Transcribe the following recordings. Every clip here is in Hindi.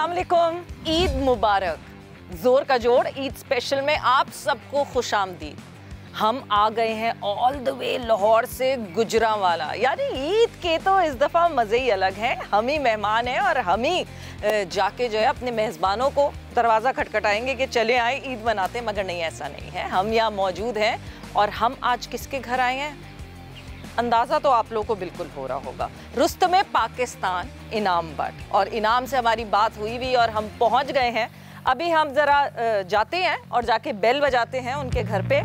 अस्सलाम वालेकुम, ईद मुबारक। जोर का जोड़ ईद स्पेशल में आप सबको खुशामदीद। हम आ गए हैं ऑल द वे लाहौर से गुजरांवाला, यानी ईद के तो इस दफ़ा मज़े ही अलग हैं। हम ही मेहमान हैं और हम ही जाके जो है अपने मेज़बानों को दरवाज़ा खटखटाएंगे कि चले आए ईद मनाते हैं, मगर नहीं, ऐसा नहीं है। हम यहाँ मौजूद हैं और हम आज किसके घर आए हैं अंदाज़ा तो आप लोगों को बिल्कुल हो रहा होगा। रुस्तमे पाकिस्तान इनाम भट्ट, और इनाम से हमारी बात हुई भी और हम पहुंच गए हैं। अभी हम ज़रा जाते हैं और जाके बेल बजाते हैं उनके घर पे।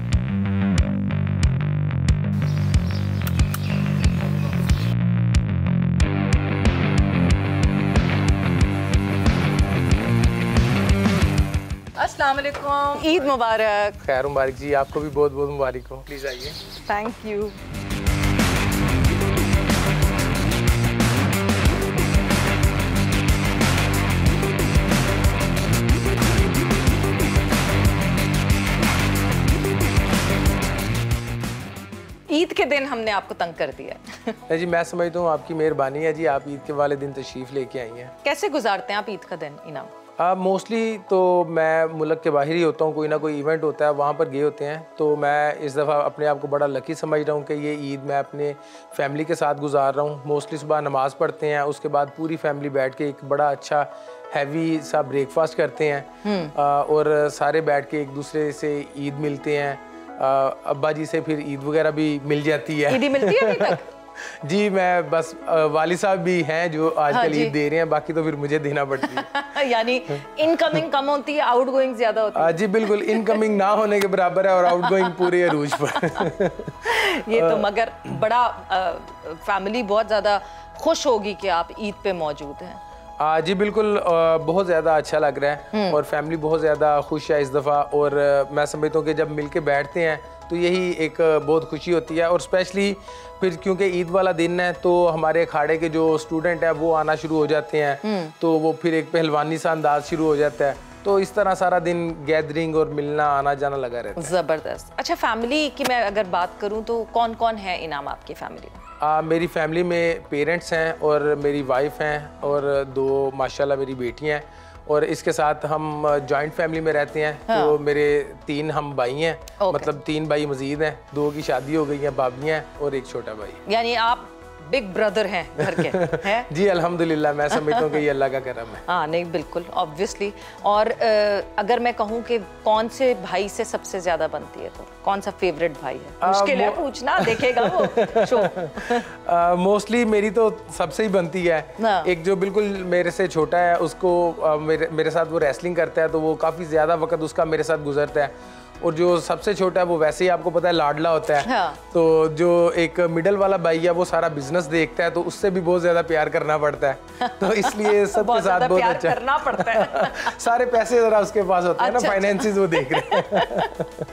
अस्सलाम वालेकुम, ईद मुबारक। खैर मुबारक जी, आपको भी बहुत बहुत मुबारक हो। प्लीज़ आइए। Thank you. ईद के दिन हमने आपको तंग कर दिया। जी मैं समझता हूँ आपकी मेहरबानी है जी, आप ईद के वाले दिन तशरीफ़ लेके आई हैं। कैसे गुजारते हैं आप ईद का दिन इनाम? मोस्टली तो मैं मुल्क के बाहर ही होता हूँ, कोई ना कोई इवेंट होता है वहाँ पर गए होते हैं। तो मैं इस दफ़ा अपने आप को बड़ा लकी समझ रहा हूँ कि ये ईद मैं अपने फैमिली के साथ गुजार रहा हूँ। मोस्टली सुबह नमाज़ पढ़ते हैं, उसके बाद पूरी फैमिली बैठ के एक बड़ा अच्छा हैवी सा ब्रेकफास्ट करते हैं और सारे बैठ के एक दूसरे से ईद मिलते हैं। अब्बा जी से फिर ईद वगैरह भी मिल जाती है। ईदी मिलती है अभी तक? जी मैं बस वाली साहब भी हैं जो आजकल ईद दे रहे हैं, बाकी तो फिर मुझे देना पड़ती है। यानी इनकमिंग कम होती है, आउटगोइंग ज्यादा होती है। जी बिल्कुल, इनकमिंग ना होने के बराबर है और आउटगोइंग पूरे अरूज पर। ये तो मगर बड़ा फैमिली बहुत ज़्यादा खुश होगी कि आप ईद पे मौजूद हैं। जी बिल्कुल, बहुत ज़्यादा अच्छा लग रहा है और फैमिली बहुत ज़्यादा खुश है इस दफ़ा। और मैं समझता हूँ कि जब मिल के बैठते हैं तो यही एक बहुत खुशी होती है। और स्पेशली फिर क्योंकि ईद वाला दिन है तो हमारे अखाड़े के जो स्टूडेंट हैं वो आना शुरू हो जाते हैं, तो वो फिर एक पहलवानी सा अंदाज शुरू हो जाता है। तो इस तरह सारा दिन गैदरिंग और मिलना आना जाना लगा रहता है। ज़बरदस्त। अच्छा, फैमिली की मैं अगर बात करूँ तो कौन कौन है इनाम आपकी फैमिली में? मेरी फैमिली में पेरेंट्स हैं और मेरी वाइफ हैं और दो माशाल्लाह मेरी बेटियां हैं, और इसके साथ हम जॉइंट फैमिली में रहते हैं। तो मेरे 3 हम भाई हैं, मतलब 3 भाई मजीद हैं, 2 की शादी हो गई है, भाभियां हैं और एक छोटा भाई। यानी आप बिग ब्रदर हैं घर के, हैं? जी अल्हम्दुलिल्लाह, मैं समझता हूँ कि ये अल्लाह का करम है। हाँ नहीं बिल्कुल, ऑब्वियसली। और अगर मैं कहूँ कि कौन से भाई से सबसे ज्यादा बनती है तो कौन सा फेवरेट भाई है? मुश्किल है पूछना, देखेगा वो शो। मोस्टली मेरी तो सबसे ही बनती है। एक जो बिल्कुल मेरे से छोटा है उसको मेरे साथ वो रेसलिंग करता है, तो वो काफ़ी ज़्यादा वक्त उसका मेरे साथ गुजरता है। और जो सबसे छोटा है वो वैसे ही आपको पता है लाडला होता है। तो जो एक मिडल वाला भाई है वो सारा बिजनेस देखता है, तो उससे भी बहुत ज्यादा प्यार करना पड़ता है। तो इसलिए सबके साथ बहुत अच्छा करना पड़ता है। सारे पैसे जरा उसके पास होते हैं ना, फाइनेंसेस वो देख रहे हैं।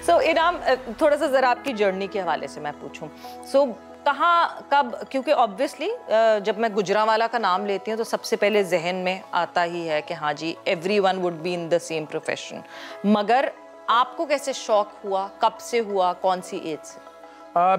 सो इनाम, थोड़ा सा जरा आपकी जर्नी के हवाले से मैं पूछूं। सो कहाँ कब, क्योंकि ऑब्वियसली जब मैं गुजरांवाला का नाम लेती हूँ तो सबसे पहले जहन में आता ही है कि हाँ जी everyone would be in the same profession, मगर आपको कैसे शौक हुआ, कब से हुआ, कौन सी एज से?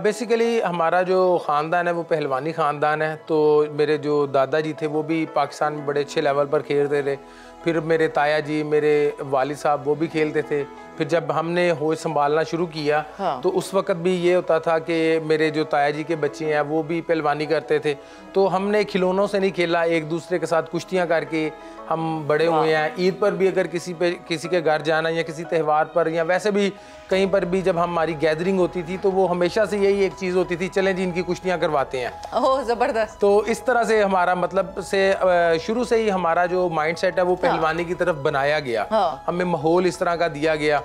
बेसिकली हमारा जो ख़ानदान है वो पहलवानी ख़ानदान है। तो मेरे जो दादाजी थे वो भी पाकिस्तान में बड़े अच्छे लेवल पर खेलते थे। फिर मेरे ताया जी, मेरे वालिद साहब वो भी खेलते थे। फिर जब हमने होश संभालना शुरू किया तो उस वक़्त भी ये होता था कि मेरे जो ताया जी के बच्चे हैं वो भी पहलवानी करते थे। तो हमने खिलौनों से नहीं खेला, एक दूसरे के साथ कुश्तियाँ करके हम बड़े हुए हैं। ईद पर भी अगर किसी के घर जाना या किसी त्यौहार पर या वैसे भी कहीं पर भी जब हमारी गैदरिंग होती थी तो वो हमेशा से यही एक चीज़ होती थी, चलें जी इनकी कुश्तियाँ करवाते हैं। ओह ज़बरदस्त। तो इस तरह से हमारा मतलब से शुरू से ही हमारा जो माइंड सेट है वो पहलवानी की तरफ बनाया गया। हमें माहौल इस तरह का दिया गया।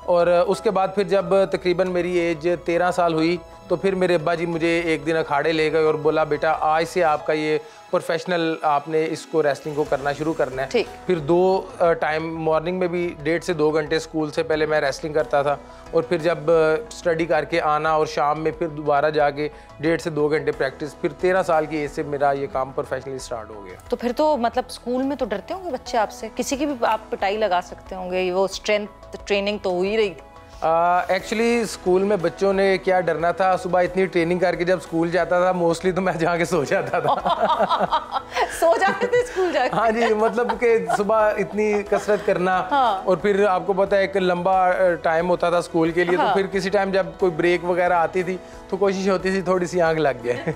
और उसके बाद फिर जब तकरीबन मेरी एज 13 साल हुई तो फिर मेरे अब्बा जी मुझे एक दिन अखाड़े ले गए और बोला बेटा आज से आपका ये प्रोफेशनल, आपने इसको रेसलिंग को करना शुरू करना है। फिर 2 टाइम मॉर्निंग में भी 1.5 से 2 घंटे स्कूल से पहले मैं रेसलिंग करता था, और फिर जब स्टडी करके आना और शाम में फिर दोबारा जाके 1.5 से 2 घंटे प्रैक्टिस। फिर 13 साल की एज से मेरा ये काम प्रोफेशनली स्टार्ट हो गया। तो फिर तो मतलब स्कूल में तो डरते होंगे बच्चे आपसे, किसी की भी आप पिटाई लगा सकते होंगे, वो स्ट्रेंथ ट्रेनिंग तो हो ही रही थी। एक्चुअली स्कूल में बच्चों ने क्या डरना था, सुबह इतनी ट्रेनिंग करके जब स्कूल जाता था मोस्टली तो मैं जाके सो जाता था। सो जाते थे स्कूल जाके? हाँ जी, मतलब कि सुबह इतनी कसरत करना। हाँ। और फिर आपको पता है एक लंबा टाइम होता था स्कूल के लिए। हाँ। तो फिर किसी टाइम जब कोई ब्रेक वगैरह आती थी तो कोशिश होती थी थोड़ी सी आंख लग जाए।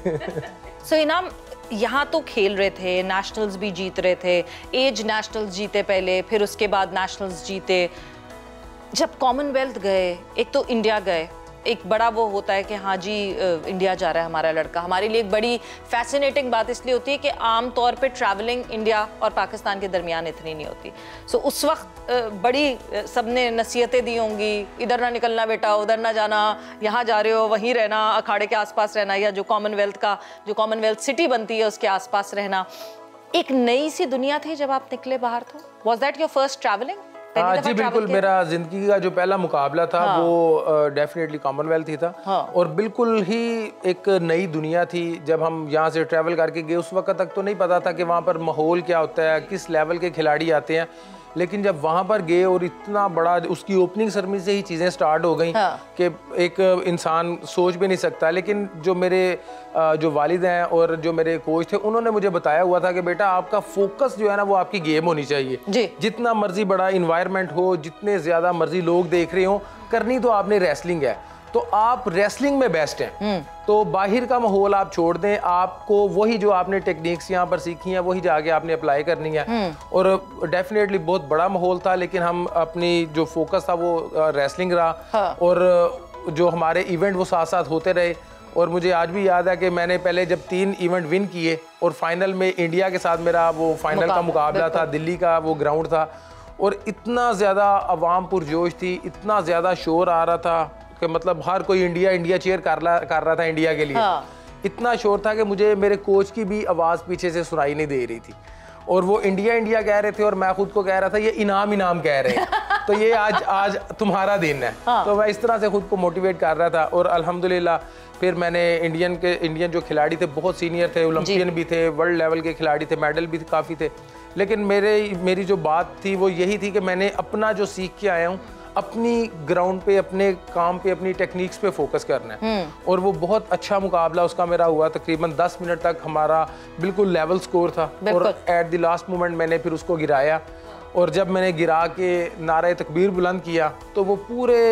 सो इनाम, यहाँ तो खेल रहे थे, नेशनल्स भी जीत रहे थे, एज नेशनल्स जीते पहले, फिर उसके बाद नेशनल्स जीते। जब कॉमनवेल्थ गए, एक तो इंडिया गए, एक बड़ा वो होता है कि हाँ जी इंडिया जा रहा है हमारा लड़का। हमारे लिए एक बड़ी फैसिनेटिंग बात इसलिए होती है कि आम तौर पे ट्रैवलिंग इंडिया और पाकिस्तान के दरमियान इतनी नहीं होती। सो उस वक्त बड़ी सबने नसीहतें दी होंगी, इधर ना निकलना बेटा, उधर ना जाना, यहाँ जा रहे हो वहीं रहना, अखाड़े के आसपास रहना, या जो कॉमनवेल्थ सिटी बनती है उसके आसपास रहना। एक नई सी दुनिया थी जब आप निकले बाहर। तो was that your first travelling? हाँ जी बिल्कुल, मेरा जिंदगी का जो पहला मुकाबला था वो डेफिनेटली कॉमनवेल्थ ही था। और बिल्कुल ही एक नई दुनिया थी। जब हम यहाँ से ट्रैवल करके गए उस वक्त तक तो नहीं पता था कि वहाँ पर माहौल क्या होता है, किस लेवल के खिलाड़ी आते हैं। लेकिन जब वहाँ पर गए और इतना बड़ा, उसकी ओपनिंग सेरेमनी से ही चीज़ें स्टार्ट हो गई कि एक इंसान सोच भी नहीं सकता। लेकिन जो मेरे जो वालिद हैं और जो मेरे कोच थे उन्होंने मुझे बताया हुआ था कि बेटा आपका फोकस जो है ना वो आपकी गेम होनी चाहिए। जितना मर्जी बड़ा इन्वायरमेंट हो, जितने ज़्यादा मर्जी लोग देख रहे हो, करनी तो आपने रेसलिंग है, तो आप रेसलिंग में बेस्ट हैं। तो बाहर का माहौल आप छोड़ दें, आपको वही जो आपने टेक्निक्स यहाँ पर सीखी हैं वही जाके आपने अप्लाई करनी है। और डेफिनेटली बहुत बड़ा माहौल था, लेकिन हम अपनी जो फोकस था वो रेसलिंग रहा। और जो हमारे इवेंट वो साथ साथ होते रहे। और मुझे आज भी याद है कि मैंने पहले जब 3 इवेंट विन किए और फाइनल में इंडिया के साथ मेरा वो फाइनल का मुकाबला था, दिल्ली का वो ग्राउंड था, और इतना ज़्यादा अवाम पुरजोश थी, इतना ज़्यादा शोर आ रहा था कि मतलब हर कोई इंडिया इंडिया चीयर कर रहा था इंडिया के लिए। इतना शोर था कि मुझे मेरे कोच की भी आवाज़ पीछे से सुनाई नहीं दे रही थी। और वो इंडिया इंडिया कह रहे थे और मैं खुद को कह रहा था ये इनाम इनाम कह रहे हैं। तो ये आज तुम्हारा दिन है। तो मैं इस तरह से खुद को मोटिवेट कर रहा था। और अल्हम्दुलिल्लाह फिर मैंने इंडियन जो खिलाड़ी थे बहुत सीनियर थे, ओलंपियन भी थे, वर्ल्ड लेवल के खिलाड़ी थे, मेडल भी काफ़ी थे। लेकिन मेरी जो बात थी वो यही थी कि मैंने अपना जो सीख के आया हूँ अपनी ग्राउंड पे, अपने काम पे, अपनी टेक्निक्स पे फोकस करना है। और वो बहुत अच्छा मुकाबला उसका मेरा हुआ। तकरीबन 10 मिनट तक हमारा बिल्कुल लेवल स्कोर था। और एट द लास्ट मोमेंट मैंने फिर उसको गिराया। और जब मैंने गिरा के नारे तकबीर बुलंद किया तो वो पूरे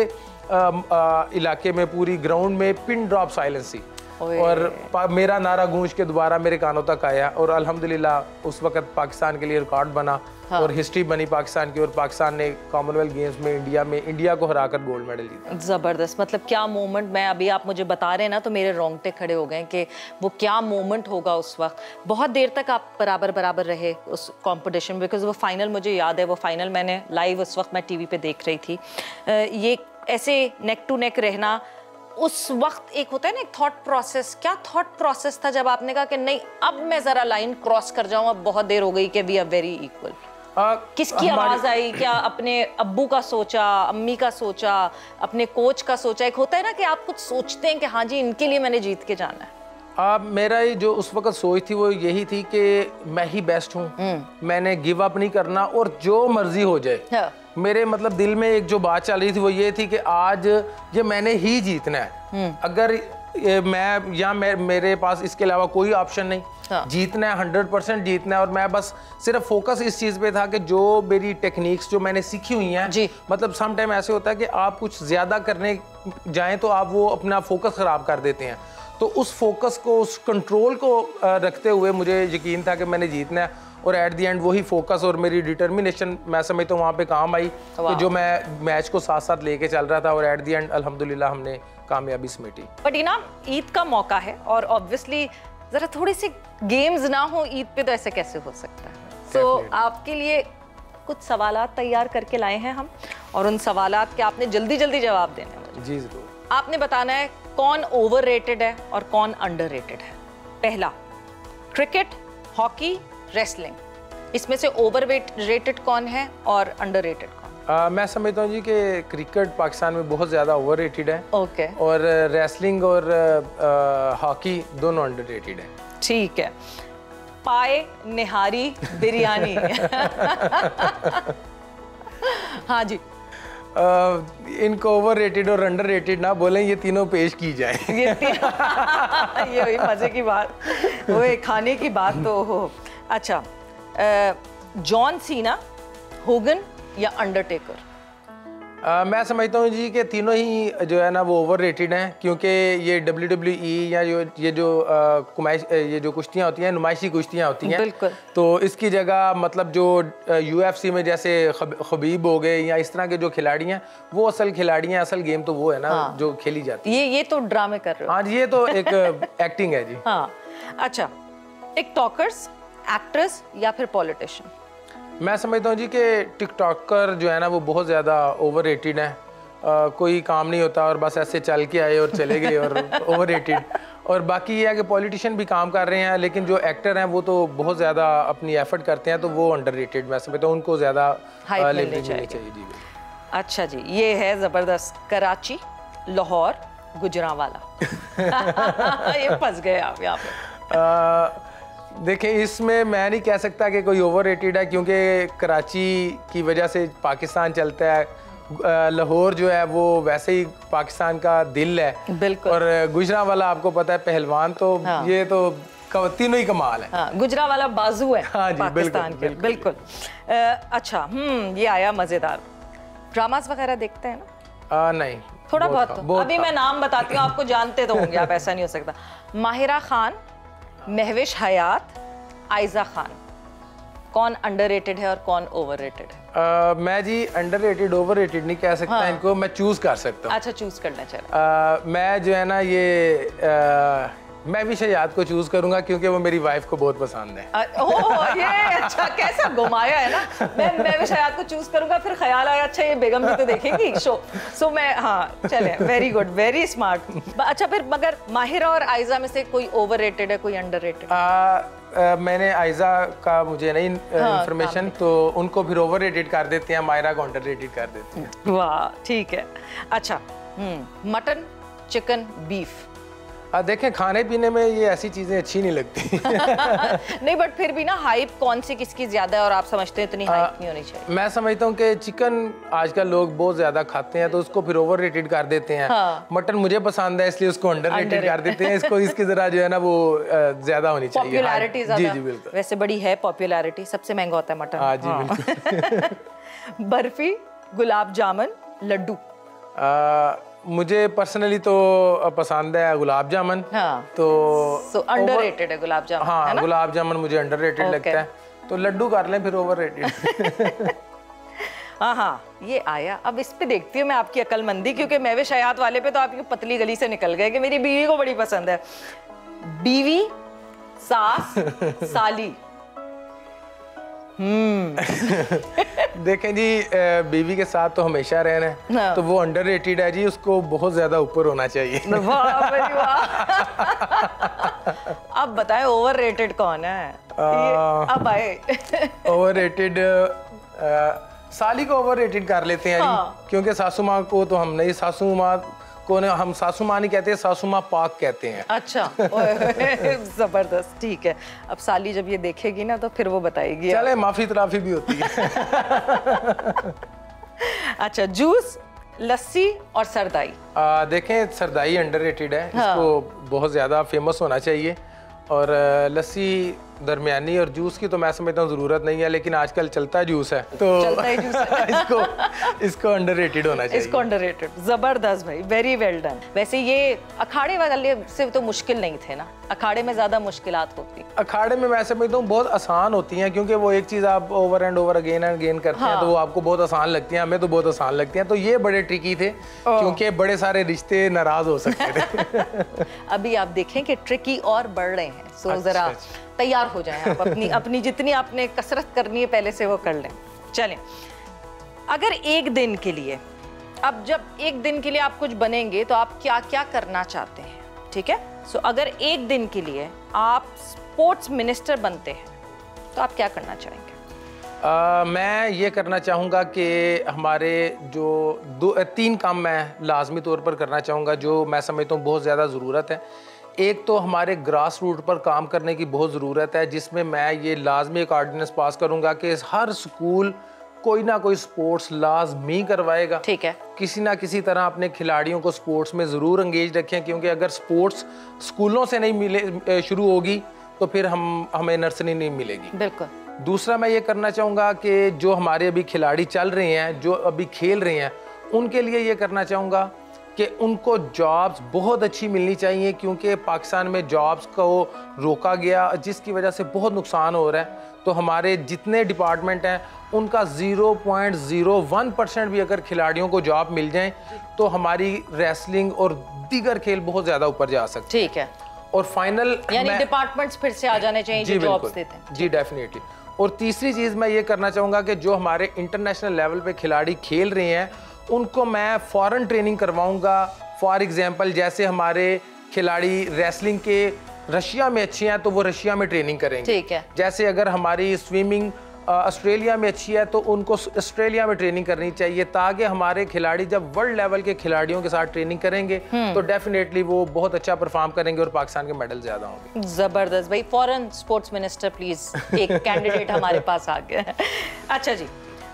इलाके में, पूरी ग्राउंड में पिन ड्रॉप साइलेंस थी। और मेरा नारा गूंज के दोबारा मेरे कानों तक आया। और अल्हम्दुलिल्लाह उस वक्त पाकिस्तान के लिए रिकॉर्ड बना। और हिस्ट्री बनी पाकिस्तान की। और पाकिस्तान ने कॉमनवेल्थ गेम्स में इंडिया को हराकर गोल्ड मेडल जीता। ज़बरदस्त, मतलब क्या मोमेंट। मैं अभी आप मुझे बता रहे हैं ना तो मेरे रोंगटे खड़े हो गए कि वो क्या मोमेंट होगा उस वक्त। बहुत देर तक आप बराबर रहे उस कंपटीशन में, बिकॉज वो फाइनल मुझे याद है, वो फाइनल मैंने लाइव उस वक्त मैं टीवी पे देख रही थी। ये ऐसे नेक टू नेक रहना उस वक्त एक होता है ना एक थॉट प्रोसेस। क्या थॉट प्रोसेस था जब आपने कहा कि नहीं अब मैं जरा लाइन क्रॉस कर जाऊं, अब बहुत देर हो गई कि वी आर वेरी इक्वल? किसकी आवाज आई? क्या अपने अब्बू का सोचा, अम्मी का सोचा, अपने कोच का सोचा? एक होता है ना कि आप कुछ सोचते हैं कि हाँ जी इनके लिए मैंने जीत के जाना है। मेरा जो उस वक्त सोच थी वो यही थी कि मैं ही बेस्ट हूँ, मैंने गिव अप नहीं करना और जो मर्जी हो जाए। मेरे मतलब दिल में एक जो बात चल रही थी वो ये थी कि आज ये मैंने ही जीतना है। अगर मेरे पास इसके अलावा कोई ऑप्शन नहीं। जीतना है, 100% जीतना है। और मैं बस सिर्फ फोकस इस चीज़ पे था कि जो मेरी टेक्निक्स जो मैंने सीखी हुई हैं, मतलब सम टाइम ऐसे होता है कि आप कुछ ज़्यादा करने जाएं तो आप वो अपना फोकस ख़राब कर देते हैं। तो उस फोकस को, उस कंट्रोल को रखते हुए मुझे यकीन था कि मैंने जीतना है। और एट द एंड वही फोकस और मेरी डिटर्मिनेशन मैं समझता हूँ वहाँ पे काम आई, कि जो मैं मैच को साथ साथ लेके चल रहा था। और एट द एंड अल्हम्दुलिल्लाह हमने कामयाबी समेटी। बट इनाम, ईद का मौका है और ऑब्वियसली जरा थोड़ी सी गेम्स ना हो ईद पे तो ऐसे कैसे हो सकता है। तो आपके लिए कुछ सवालात तैयार करके लाए हैं हम, और उन सवालात के आपने जल्दी जल्दी जवाब देने हैं मुझे। जी जरूर। आपने बताना है कौन ओवररेटेड है और कौन अंडररेटेड है। पहला, क्रिकेट, हॉकी, रेसलिंग, इसमें से ओवररेटेड कौन है और अंडररेटेड कौन? मैं समझता हूँ जी कि क्रिकेट पाकिस्तान में बहुत ज़्यादा ओवररेटेड है। ओके। और रेसलिंग और हॉकी दोनों अंडररेटेड है। ठीक है। पाए, निहारी, बिरयानी। हाँ जी। इनको ओवर रेटेड और अंडर रेटेड ना बोलें, ये तीनों पेश की जाए। ये हुई मजे की बात, वो खाने की बात तो हो। अच्छा, जॉन सीना, होगन या अंडरटेकर? मैं समझता हूँ जी कि तीनों ही जो है ना वो ओवर रेटेड हैं, क्योंकि ये WWE या ये जो कुश्तियाँ होती हैं, नुमाइशी कुश्तियाँ होती हैं, बिल्कुल, तो इसकी जगह मतलब जो UFC में जैसे खबीब हो गए या इस तरह के जो खिलाड़ी हैं, वो असल खिलाड़ी हैं, असल गेम तो वो है ना। हाँ। जो खेली जाती है। ये तो ड्रामे कर रहे हो। हाँ, ये तो एक एक्टिंग है जी। हाँ। अच्छा, टिकटॉकर्स, एक्ट्रेस या फिर पॉलिटिशियन? मैं समझता हूँ जी कि टिकटॉकर जो है ना वो बहुत ज़्यादा ओवर रेटेड है। कोई काम नहीं होता और बस ऐसे चल के आए और चले गए और ओवर रेटेड। और बाकी ये है कि पॉलिटिशियन भी काम कर रहे हैं, लेकिन जो एक्टर हैं वो तो बहुत ज़्यादा अपनी एफर्ट करते हैं, तो वो अंडर रेटेड। मैं समझता हूँ उनको ज़्यादा लेवरेज मिलनी चाहिए जी। अच्छा जी, ये है ज़बरदस्त। कराची, लाहौर, गुजरांवाला। ये फंस गए आप यहाँ पे। देखिए, इसमें मैं नहीं कह सकता कि कोई ओवर रेटेड है, क्योंकि कराची की वजह से पाकिस्तान चलता है। लाहौर जो है वो वैसे ही पाकिस्तान का दिल है। बिल्कुल। और गुजरांवाला आपको पता है पहलवान, तो हाँ। ये तो तीनों ही कमाल है। हाँ, गुजरांवाला बाजू है। हाँ जी, पाकिस्तान के। बिल्कुल। अच्छा, ये आया मजेदार। ड्रामास वगैरह देखते हैं ना? नहीं, थोड़ा बहुत। अभी मैं नाम बताती हूँ, आपको जानते तो होंगे आप, ऐसा नहीं हो सकता। माहिरा खान, महविश हयात, आयजा खान, कौन अंडररेटेड है और कौन ओवररेटेड है? मैं जी अंडररेटेड ओवररेटेड नहीं कह सकता। हाँ। इनको मैं चूज कर सकता हूँ। अच्छा, चूज करना चाहिए। मैं जो है ना ये महविश हयात को चूज करूंगा, क्योंकि वो मेरी वाइफ को बहुत पसंद है। ओह, ये अच्छा कैसा घुमाया है ना। मैं महविश हयात को चूज करूंगा, फिर ख्याल आया अच्छा ये बेगम भी तो देखेंगी शो। सो मैं, हाँ चले, वेरी गुड, वेरी स्मार्ट। अच्छा, फिर मगर माहिरा और आयजा में से कोई ओवररेटेड है, कोई अंडररेटेड? मैंने आयजा का मुझे नहीं इंफॉर्मेशन, तो उनको फिर ओवररेटेड कर देते हैं, माहिरा को अंडररेटेड कर देते हैं। वाह, ठीक है। अच्छा, मटन, चिकन, बीफ? देखें, खाने पीने में ये ऐसी चीजें अच्छी नहीं लगती। नहीं, बट फिर भी ना हाइप कौन सी किसकी ज्यादा है, और आप समझते हैं इतनी हाइप नहीं होनी चाहिए? मैं समझता हूँ कि चिकन आजकल लोग बहुत ज्यादा खाते हैं, तो उसको फिर ओवर रेटेड कर देते हैं। हाँ। मटन मुझे पसंद है, इसलिए उसको अंडर रेटेड कर देते हैं। इसको इसकी जरा जो है ना वो ज्यादा होनी चाहिए, पॉपुलैरिटी ज्यादा। जी जी, बिल्कुल। वैसे बड़ी है पॉपुलैरिटी, सबसे महंगा होता है मटन। हाँ जी, बिल्कुल। बर्फी, गुलाब जामुन, लड्डू? मुझे पर्सनली तो पसंद है गुलाब जामुन। हाँ। तो अंडररेटेड है गुलाब जामुन। हाँ, गुलाब जामुन मुझे अंडररेटेड लगता है, तो लड्डू कर लें फिर ओवररेटेड। हाँ हाँ, ये आया। अब इस पे देखती हूँ मैं आपकी अक्लमंदी, क्योंकि महविश हयात वाले पे तो आप पतली गली से निकल गए कि मेरी बीवी को बड़ी पसंद है। बीवी, सास, साली? देखें जी, बीवी के साथ तो हमेशा रहना है। हाँ। तो वो अंडररेटेड है जी, उसको बहुत ज्यादा ऊपर होना चाहिए। अब बताएं ओवररेटेड कौन है? अब आए। ओवररेटेड साली को ओवररेटेड कर लेते हैं। हाँ। क्योंकि सासू माँ को तो हम नहीं, सासू माँ को हम सासू माँ नहीं कहते, सासू माँ पाक कहते हैं। अच्छा। जबरदस्त, ठीक है। अब साली जब ये देखेगी ना तो फिर वो बताएगी। चले, माफी तराफी भी होती है। अच्छा, जूस, लस्सी और सरदाई? देखें, सरदाई अंडररेटेड है। हाँ। इसको बहुत ज्यादा फेमस होना चाहिए, और लस्सी दरमियानी, और जूस की तो मैं समझता हूँ जरूरत नहीं है, लेकिन आजकल चलता जूस है, तो चलता है जूस है। इसको अंडररेटेड होना चाहिए। इसको अंडररेटेड। जबरदस्त भाई, वेरी वेल डन। वैसे ये अखाड़े वाले से तो मुश्किल नहीं थे ना, अखाड़े में ज्यादा मुश्किलात होती? अखाड़े में मैं समझता हूँ बहुत आसान होती हैं, क्योंकि वो एक चीज आप over and over again and again करते हैं, तो वो आपको बहुत आसान लगती है, हमें तो बहुत आसान लगती हैं। तो ये बड़े ट्रिकी थे, क्योंकि बड़े सारे रिश्ते नाराज हो सकते थे। अभी आप देखें कि ट्रिकी और बढ़ रहे हैं, सो जरा तैयार हो जाएं आप। अपनी जितनी आपने कसरत करनी है पहले से वो कर लें। चलें, अगर एक दिन के लिए, अब जब एक दिन के लिए आप कुछ बनेंगे तो आप क्या क्या करना चाहते हैं? ठीक है, सो अगर एक दिन के लिए आप स्पोर्ट्स मिनिस्टर बनते हैं तो आप क्या करना चाहेंगे? मैं ये करना चाहूँगा कि हमारे जो 3 काम मैं लाजमी तौर पर करना चाहूँगा, जो मैं समझता हूँ बहुत ज़्यादा ज़रूरत है। एक तो हमारे ग्रास रूट पर काम करने की बहुत ज़रूरत है, जिसमें मैं ये लाजमी एक ऑर्डिनेंस पास करूँगा कि हर स्कूल कोई ना कोई स्पोर्ट्स लाजमी करवाएगा। ठीक है। किसी ना किसी तरह अपने खिलाड़ियों को स्पोर्ट्स में ज़रूर एंगेज रखें, क्योंकि अगर स्पोर्ट्स स्कूलों से नहीं मिले शुरू होगी तो फिर हमें नर्सरी नहीं मिलेगी। बिल्कुल। दूसरा मैं ये करना चाहूँगा कि जो हमारे अभी खिलाड़ी चल रहे हैं, जो अभी खेल रहे हैं, उनके लिए ये करना चाहूँगा कि उनको जॉब्स बहुत अच्छी मिलनी चाहिए, क्योंकि पाकिस्तान में जॉब्स को रोका गया जिसकी वजह से बहुत नुकसान हो रहा है। तो हमारे जितने डिपार्टमेंट हैं उनका 0.01% भी अगर खिलाड़ियों को जॉब मिल जाए तो हमारी रेसलिंग और दीगर खेल बहुत ज़्यादा ऊपर जा सकते हैं। ठीक है। और फाइनल यानी डिपार्टमेंट्स फिर से आ जाने चाहिए जो जॉब्स देते हैं। जी डेफिनेटली। और तीसरी चीज़ मैं ये करना चाहूँगा कि जो हमारे इंटरनेशनल लेवल पे खिलाड़ी खेल रहे हैं उनको मैं फॉरेन ट्रेनिंग करवाऊँगा। फॉर एग्जांपल जैसे हमारे खिलाड़ी रेसलिंग के रशिया में अच्छे हैं तो वो रशिया में ट्रेनिंग करेंगे। ठीक है। जैसे अगर हमारी स्विमिंग ऑस्ट्रेलिया में अच्छी है तो उनको ऑस्ट्रेलिया में ट्रेनिंग करनी चाहिए, ताकि हमारे खिलाड़ी जब वर्ल्ड लेवल के खिलाड़ियों के साथ ट्रेनिंग करेंगे तो डेफिनेटली वो बहुत अच्छा परफॉर्म करेंगे और पाकिस्तान के मेडल ज्यादा होंगे। जबरदस्त भाई। फॉरेन स्पोर्ट्स मिनिस्टर प्लीज, एक कैंडिडेट हमारे पास आ गया है। अच्छा जी,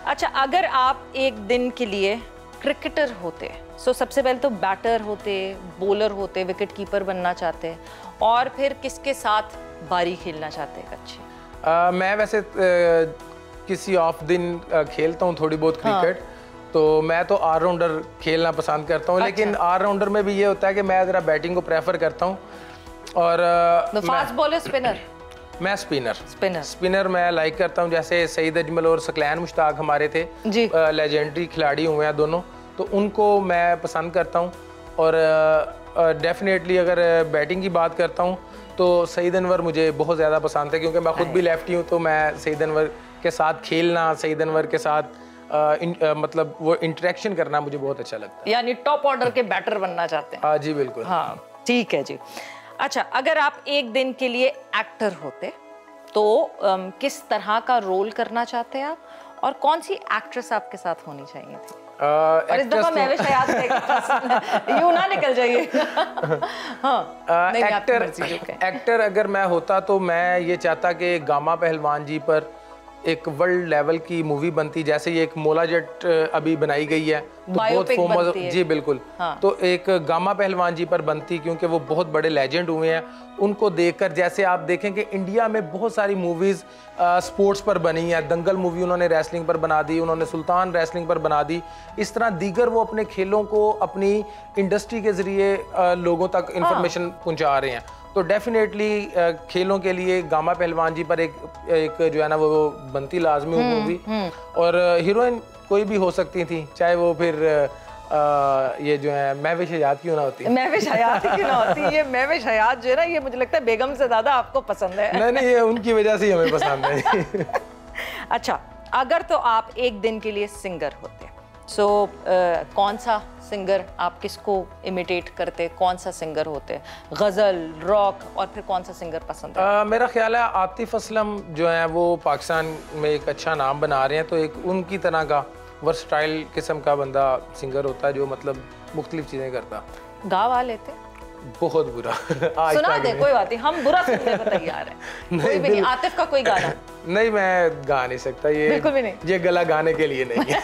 अच्छा अगर आप एक दिन के लिए क्रिकेटर होते, सो सबसे पहले तो बैटर होते, बॉलर होते, विकेट कीपर बनना चाहते, और फिर किसके साथ बारी खेलना चाहते हैं अच्छी? मैं वैसे किसी ऑफ दिन खेलता हूँ थोड़ी बहुत क्रिकेट। हाँ। तो मैं तो ऑलराउंडर खेलना पसंद करता हूँ। अच्छा। लेकिन ऑलराउंडर में भी ये होता है कि मैं ज़रा बैटिंग को प्रेफर करता हूँ। और फास्ट बॉलर, स्पिनर? मैं स्पिनर मैं लाइक करता हूँ। जैसे सईद अजमल और सकलैन मुश्ताक हमारे थे जी, लेजेंडरी खिलाड़ी हुए हैं दोनों, तो उनको मैं पसंद करता हूँ। और डेफिनेटली अगर बैटिंग की बात करता हूँ तो सईद अनवर मुझे बहुत ज़्यादा पसंद है, क्योंकि मैं खुद भी लेफ्टी हूँ। तो मैं सईद अनवर के साथ खेलना, सईद अनवर के साथ मतलब वो इंटरेक्शन करना मुझे बहुत अच्छा लगता है। यानी टॉप ऑर्डर के बैटर बनना चाहते हैं? हाँ जी बिल्कुल। हाँ ठीक है जी। अच्छा अगर आप एक दिन के लिए एक्टर होते तो किस तरह का रोल करना चाहते हैं आप, और कौन सी एक्ट्रेस आपके साथ होनी चाहिए थी? और इस दफा मैं भी शायद यूं ना निकल जाइए। हाँ, एक्टर अगर मैं होता तो मैं ये चाहता कि गामा पहलवान जी पर एक वर्ल्ड लेवल की मूवी बनती, जैसे ये एक मोला जट अभी बनाई गई है तो बहुत फेमस। जी बिल्कुल। हाँ। तो एक गामा पहलवान जी पर बनती, क्योंकि वो बहुत बड़े लेजेंड हुए हैं। उनको देखकर, जैसे आप देखें कि इंडिया में बहुत सारी मूवीज स्पोर्ट्स पर बनी है। दंगल मूवी उन्होंने रेसलिंग पर बना दी, उन्होंने सुल्तान रेसलिंग पर बना दी। इस तरह दीगर वो अपने खेलों को अपनी इंडस्ट्री के जरिए लोगों तक इंफॉर्मेशन पहुंचा रहे हैं। तो डेफिनेटली खेलों के लिए गामा पहलवान जी पर एक जो है ना वो बनती लाजमी मूवी। और हीरोइन कोई भी हो सकती थी, चाहे वो फिर ये जो है महविश हयात क्यों ना होती। महविश हयात क्यों ना होती। ये महविश हयात जो है ना, ये मुझे लगता है बेगम से ज्यादा आपको पसंद है। नहीं, ये उनकी वजह से ही हमें पसंद है। अच्छा अगर तो आप एक दिन के लिए सिंगर होते, सो कौन सा सिंगर आप किसको इमिटेट करते, कौन सा सिंगर होते? गज़ल, रॉक, और फिर कौन सा सिंगर पसंद है? मेरा ख्याल है आतिफ असलम जो है वो पाकिस्तान में एक अच्छा नाम बना रहे हैं। तो एक उनकी तरह का वर्सटाइल किस्म का बंदा सिंगर होता है जो मतलब मुख्तलिफ चीज़ें करता। गा वा लेते? बहुत बुरा। सुना दे, कोई बात नहीं, हम बुरा सुनने को तैयार हैं। कोई भी नहीं, आतिफ का कोई गाना? नहीं, मैं गा नहीं सकता, ये बिल्कुल भी नहीं, ये गला गाने के लिए नहीं है।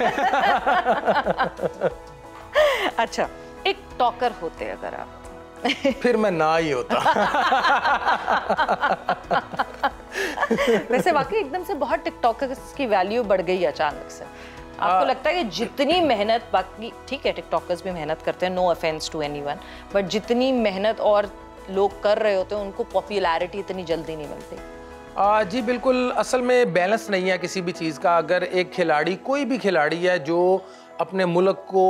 अच्छा एक टॉकर होते अगर आप? फिर मैं ना ही होता। वैसे वाकई एकदम से बहुत टिकटॉकर्स की वैल्यू बढ़ गई अचानक से। आपको लगता है कि जितनी मेहनत, बाकी ठीक है टिकटॉकर्स भी मेहनत करते हैं, no offence to anyone, but जितनी मेहनत और लोग कर रहे होते हैं उनको पॉपुलैरिटी इतनी जल्दी नहीं मिलती? जी बिल्कुल। असल में बैलेंस नहीं है किसी भी चीज़ का। अगर एक खिलाड़ी, कोई भी खिलाड़ी है जो अपने मुल्क को